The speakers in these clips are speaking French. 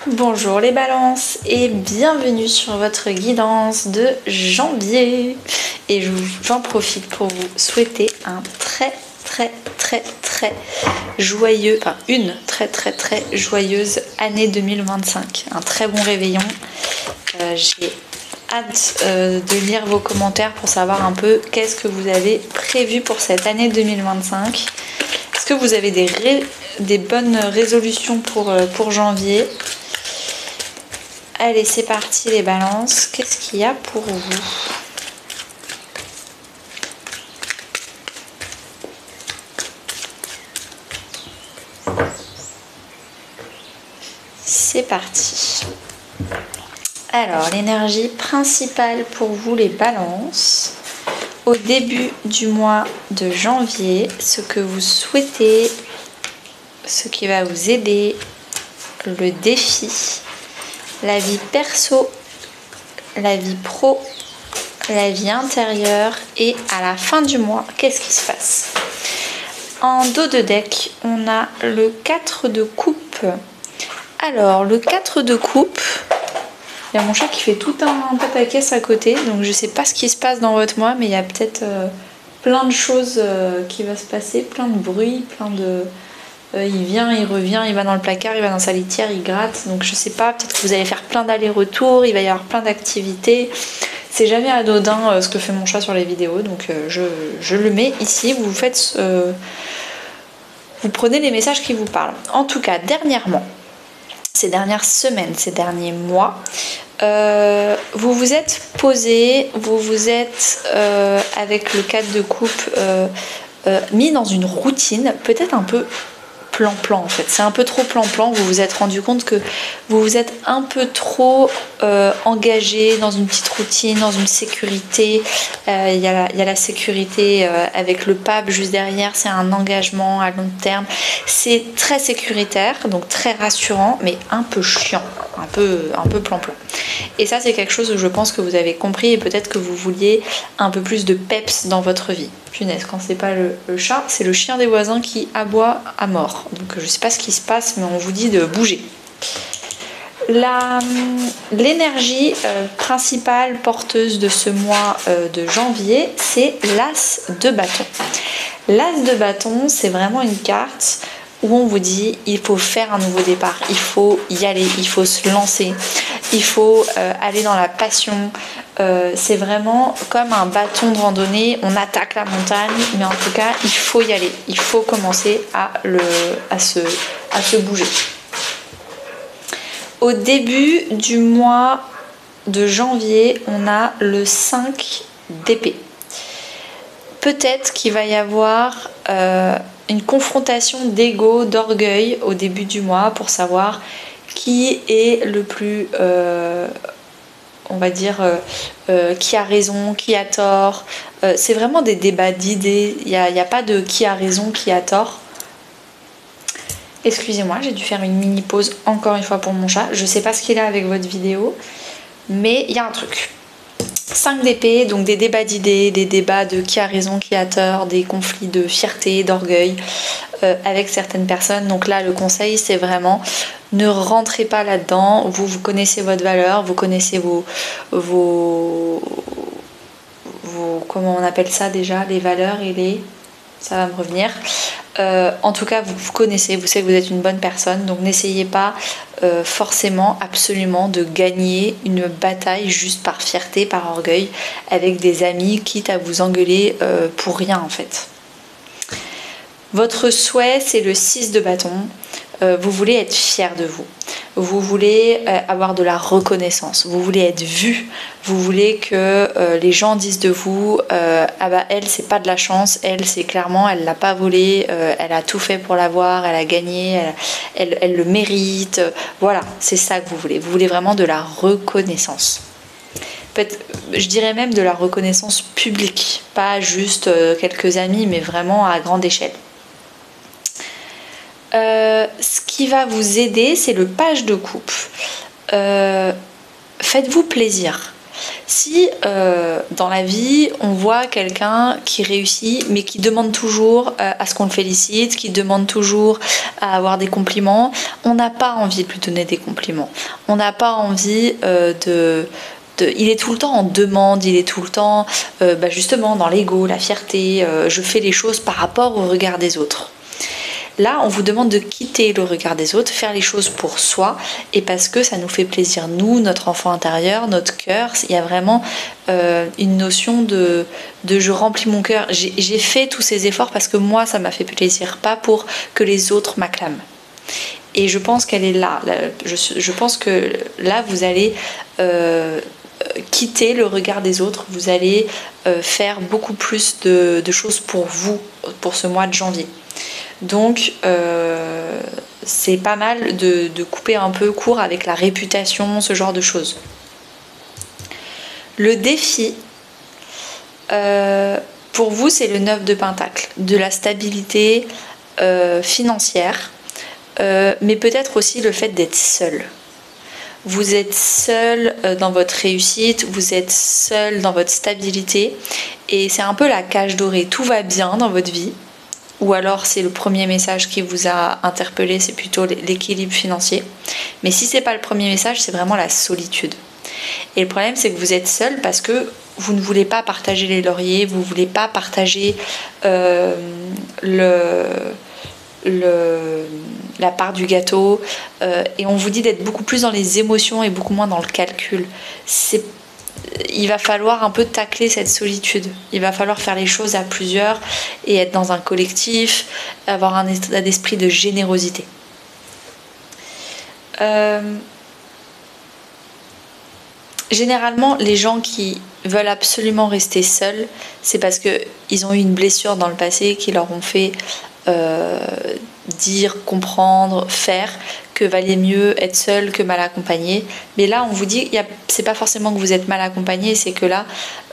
Bonjour les balances et bienvenue sur votre guidance de janvier. Et j'en profite pour vous souhaiter un très joyeux, enfin une très joyeuse année 2025. Un très bon réveillon. J'ai hâte de lire vos commentaires pour savoir un peu qu'est-ce que vous avez prévu pour cette année 2025. Est-ce que vous avez des bonnes résolutions pour janvier? Allez, c'est parti les balances. Qu'est-ce qu'il y a pour vous? C'est parti. Alors, l'énergie principale pour vous les balances. Au début du mois de janvier, ce que vous souhaitez, ce qui va vous aider, le défi, la vie perso, la vie pro, la vie intérieure et à la fin du mois, qu'est-ce qui se passe? En dos de deck, on a le 4 de coupe. Alors, le 4 de coupe, il y a mon chat qui fait tout un pataquès à côté, donc je sais pas ce qui se passe dans votre mois, mais il y a peut-être plein de choses qui vont se passer, plein de bruit, plein de... il vient, il revient, il va dans le placard, il va dans sa litière, il gratte. Donc je sais pas, peut-être que vous allez faire plein d'allers-retours, il va y avoir plein d'activités. C'est jamais anodin ce que fait mon chat sur les vidéos, donc je le mets ici. Vous faites, vous prenez les messages qui vous parlent. En tout cas, dernièrement, ces dernières semaines, ces derniers mois, vous vous êtes posé, vous vous êtes avec le 4 de coupe mis dans une routine, peut-être un peu plan-plan en fait. C'est un peu trop plan-plan. Vous vous êtes rendu compte que vous vous êtes un peu trop engagé dans une petite routine, dans une sécurité. Il y a la sécurité avec le pape juste derrière. C'est un engagement à long terme. C'est très sécuritaire, donc très rassurant, mais un peu chiant, un peu plan-plan. Et ça, c'est quelque chose que je pense que vous avez compris et peut-être que vous vouliez un peu plus de peps dans votre vie. Punaise, quand c'est pas le chat, c'est le chien des voisins qui aboie à mort. Donc je sais pas ce qui se passe, mais on vous dit de bouger. L'énergie principale porteuse de ce mois de janvier, c'est l'as de bâton. L'as de bâton, c'est vraiment une carte où on vous dit il faut faire un nouveau départ, il faut y aller, il faut se lancer, il faut aller dans la passion. C'est vraiment comme un bâton de randonnée, on attaque la montagne, mais en tout cas il faut y aller, il faut commencer à se bouger. Au début du mois de janvier, on a le 5 d'épée. Peut-être qu'il va y avoir une confrontation d'ego, d'orgueil au début du mois pour savoir qui est le plus... on va dire qui a raison, qui a tort. C'est vraiment des débats d'idées. Il n'y a pas de qui a raison, qui a tort. Excusez-moi, j'ai dû faire une mini pause encore une fois pour mon chat. Je sais pas ce qu'il a avec votre vidéo, mais il y a un truc. 5 d'épée, donc des débats d'idées, des débats de qui a raison, qui a tort, des conflits de fierté, d'orgueil avec certaines personnes. Donc là, le conseil, c'est vraiment ne rentrez pas là-dedans. Vous connaissez votre valeur, vous connaissez vos comment on appelle ça déjà, les valeurs et les... ça va me revenir. En tout cas, vous connaissez, vous savez que vous êtes une bonne personne, donc n'essayez pas forcément, absolument, de gagner une bataille juste par fierté, par orgueil, avec des amis, quitte à vous engueuler pour rien en fait. Votre souhait, c'est le 6 de bâton. Vous voulez être fier de vous. Vous voulez avoir de la reconnaissance. Vous voulez être vu. Vous voulez que les gens disent de vous ah bah elle c'est pas de la chance, elle c'est clairement elle l'a pas volé, elle a tout fait pour l'avoir, elle a gagné, elle le mérite. Voilà, c'est ça que vous voulez. Vous voulez vraiment de la reconnaissance. Je dirais même de la reconnaissance publique, pas juste quelques amis, mais vraiment à grande échelle. Ce qui va vous aider, c'est le page de coupe. Faites-vous plaisir. Si dans la vie on voit quelqu'un qui réussit mais qui demande toujours à ce qu'on le félicite, qui demande toujours à avoir des compliments, on n'a pas envie de lui donner des compliments. On n'a pas envie il est tout le temps en demande, il est tout le temps justement dans l'ego, la fierté, je fais les choses par rapport au regard des autres. Là, on vous demande de quitter le regard des autres, faire les choses pour soi et parce que ça nous fait plaisir, nous, notre enfant intérieur, notre cœur. Il y a vraiment une notion de je remplis mon cœur. J'ai fait tous ces efforts parce que moi, ça m'a fait plaisir, pas pour que les autres m'acclament. Et je pense qu'elle est là. Je pense que là, vous allez quitter le regard des autres. Vous allez faire beaucoup plus de choses pour vous, pour ce mois de janvier. Donc c'est pas mal de couper un peu court avec la réputation, ce genre de choses. Le défi pour vous, c'est le 9 de Pentacle, de la stabilité financière, mais peut-être aussi le fait d'être seul. Vous êtes seul dans votre réussite, vous êtes seul dans votre stabilité et c'est un peu la cage dorée, tout va bien dans votre vie. Ou alors c'est le premier message qui vous a interpellé, c'est plutôt l'équilibre financier. Mais si c'est pas le premier message, c'est vraiment la solitude. Et le problème, c'est que vous êtes seul parce que vous ne voulez pas partager les lauriers, vous ne voulez pas partager la part du gâteau. Et on vous dit d'être beaucoup plus dans les émotions et beaucoup moins dans le calcul. Il va falloir un peu tacler cette solitude. Il va falloir faire les choses à plusieurs et être dans un collectif, avoir un état d'esprit de générosité. Généralement, les gens qui veulent absolument rester seuls, c'est parce qu'ils ont eu une blessure dans le passé qui leur ont fait dire, comprendre, faire que valait mieux être seul que mal accompagné. Mais là, on vous dit, c'est pas forcément que vous êtes mal accompagné, c'est que là,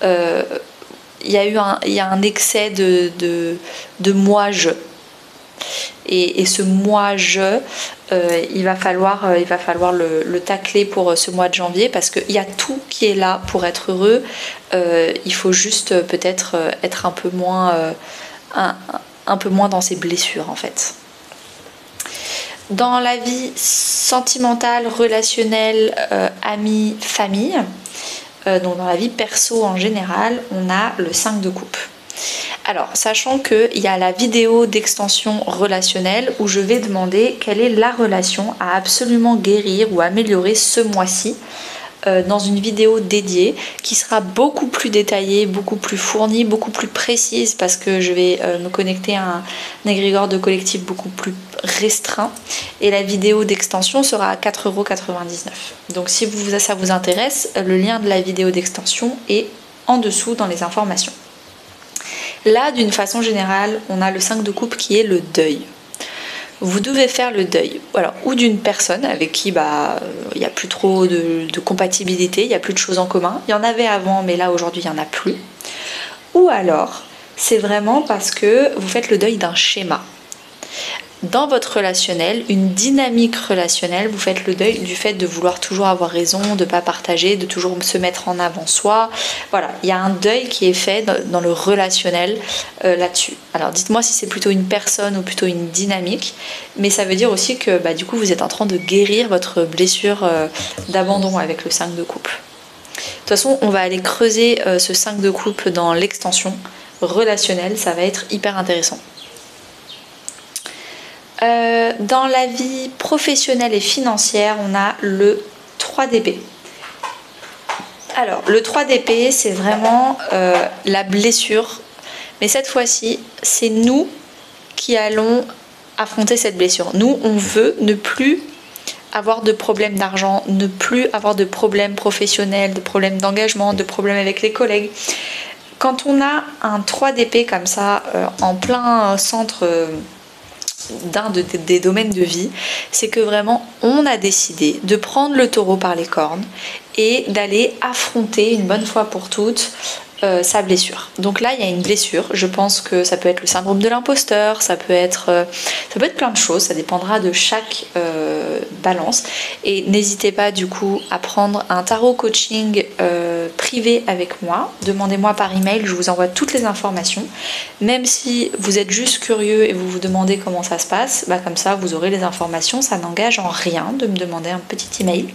il y a un excès de moi-je. Et ce moi-je, il va falloir le tacler pour ce mois de janvier parce qu'il y a tout qui est là pour être heureux. Il faut juste peut-être être un peu moins dans ses blessures en fait. Dans la vie sentimentale, relationnelle, amis, famille, donc dans la vie perso en général, on a le 5 de coupe. Alors, sachant qu'il y a la vidéo d'extension relationnelle où je vais demander quelle est la relation à absolument guérir ou améliorer ce mois-ci dans une vidéo dédiée qui sera beaucoup plus détaillée, beaucoup plus fournie, beaucoup plus précise parce que je vais me connecter à un égrégore de collectif beaucoup plus restreint et la vidéo d'extension sera à 4,99 €. Donc si ça vous intéresse, le lien de la vidéo d'extension est en dessous dans les informations. Là, d'une façon générale, on a le 5 de coupe qui est le deuil. Vous devez faire le deuil, alors, ou d'une personne avec qui il n'y a plus trop de compatibilité, il n'y a plus de choses en commun. Il y en avait avant, mais là aujourd'hui il n'y en a plus. Ou alors, c'est vraiment parce que vous faites le deuil d'un schéma. Dans votre relationnel, une dynamique relationnelle, vous faites le deuil du fait de vouloir toujours avoir raison, de ne pas partager, de toujours se mettre en avant soi. Voilà, il y a un deuil qui est fait dans le relationnel là-dessus. Alors dites-moi si c'est plutôt une personne ou plutôt une dynamique, mais ça veut dire aussi que du coup vous êtes en train de guérir votre blessure d'abandon avec le 5 de coupe. De toute façon, on va aller creuser ce 5 de coupe dans l'extension relationnelle, ça va être hyper intéressant. Dans la vie professionnelle et financière, on a le 3 d'épée. Alors, le 3 d'épée, c'est vraiment la blessure. Mais cette fois-ci, c'est nous qui allons affronter cette blessure. Nous, on veut ne plus avoir de problèmes d'argent, ne plus avoir de problèmes professionnels, de problèmes d'engagement, de problèmes avec les collègues. Quand on a un 3 d'épée comme ça, en plein centre d'un des domaines de vie, c'est que vraiment on a décidé de prendre le taureau par les cornes et d'aller affronter une bonne fois pour toutes sa blessure. Donc là, il y a une blessure. Je pense que ça peut être le syndrome de l'imposteur, ça peut être plein de choses. Ça dépendra de chaque balance. Et n'hésitez pas du coup à prendre un tarot coaching privé avec moi. Demandez-moi par email, je vous envoie toutes les informations. Même si vous êtes juste curieux et vous vous demandez comment ça se passe, bah comme ça vous aurez les informations. Ça n'engage en rien de me demander un petit email.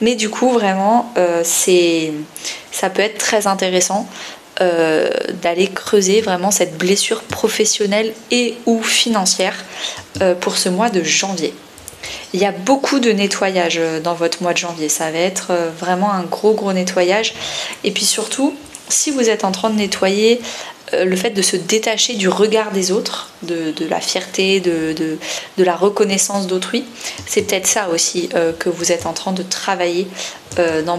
Mais du coup, vraiment, ça peut être très intéressant d'aller creuser vraiment cette blessure professionnelle et ou financière pour ce mois de janvier. Il y a beaucoup de nettoyage dans votre mois de janvier. Ça va être vraiment un gros nettoyage. Et puis surtout, si vous êtes en train de nettoyer, le fait de se détacher du regard des autres, de la fierté, de la reconnaissance d'autrui, c'est peut-être ça aussi que vous êtes en train de travailler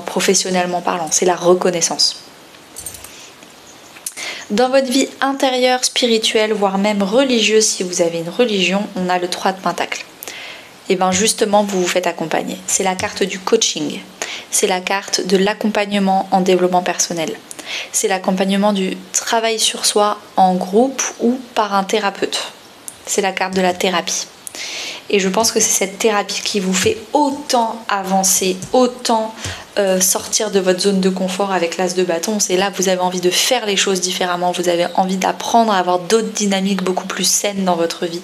professionnellement parlant, c'est la reconnaissance. Dans votre vie intérieure, spirituelle, voire même religieuse, si vous avez une religion, on a le 3 de Pentacle. Et bien justement, vous vous faites accompagner. C'est la carte du coaching, c'est la carte de l'accompagnement en développement personnel. C'est l'accompagnement du travail sur soi en groupe ou par un thérapeute. C'est la carte de la thérapie. Et je pense que c'est cette thérapie qui vous fait autant avancer, autant sortir de votre zone de confort avec l'as de bâton. C'est là que vous avez envie de faire les choses différemment, vous avez envie d'apprendre à avoir d'autres dynamiques beaucoup plus saines dans votre vie.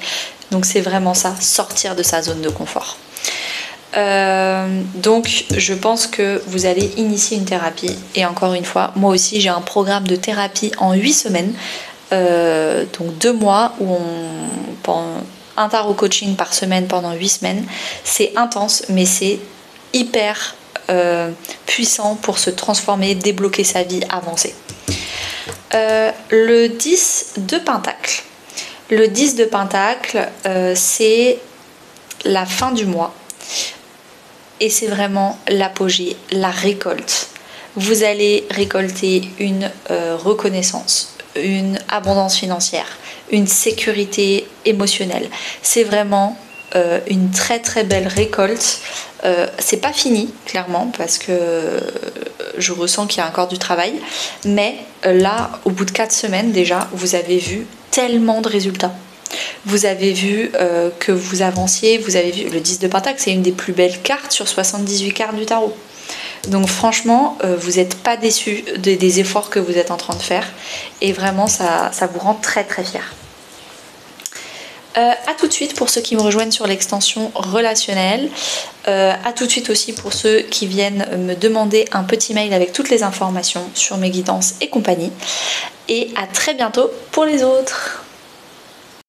Donc c'est vraiment ça, sortir de sa zone de confort. Donc je pense que vous allez initier une thérapie. Et encore une fois, moi aussi j'ai un programme de thérapie en 8 semaines. Donc 2 mois où un tarot coaching par semaine pendant 8 semaines. C'est intense, mais c'est hyper puissant pour se transformer, débloquer sa vie, avancer. Le 10 de Pentacle. Le 10 de Pentacle, c'est la fin du mois. Et c'est vraiment l'apogée, la récolte. Vous allez récolter une reconnaissance, une abondance financière, une sécurité émotionnelle. C'est vraiment une très belle récolte. C'est pas fini, clairement, parce que je ressens qu'il y a encore du travail. Mais là, au bout de 4 semaines déjà, vous avez vu tellement de résultats. Vous avez vu que vous avanciez, vous avez vu le 10 de Pentacle, c'est une des plus belles cartes sur 78 cartes du tarot. Donc franchement, vous n'êtes pas déçus des efforts que vous êtes en train de faire. Et vraiment, ça vous rend très fier. A tout de suite pour ceux qui me rejoignent sur l'extension relationnelle. A tout de suite aussi pour ceux qui viennent me demander un petit mail avec toutes les informations sur mes guidances et compagnie. Et à très bientôt pour les autres.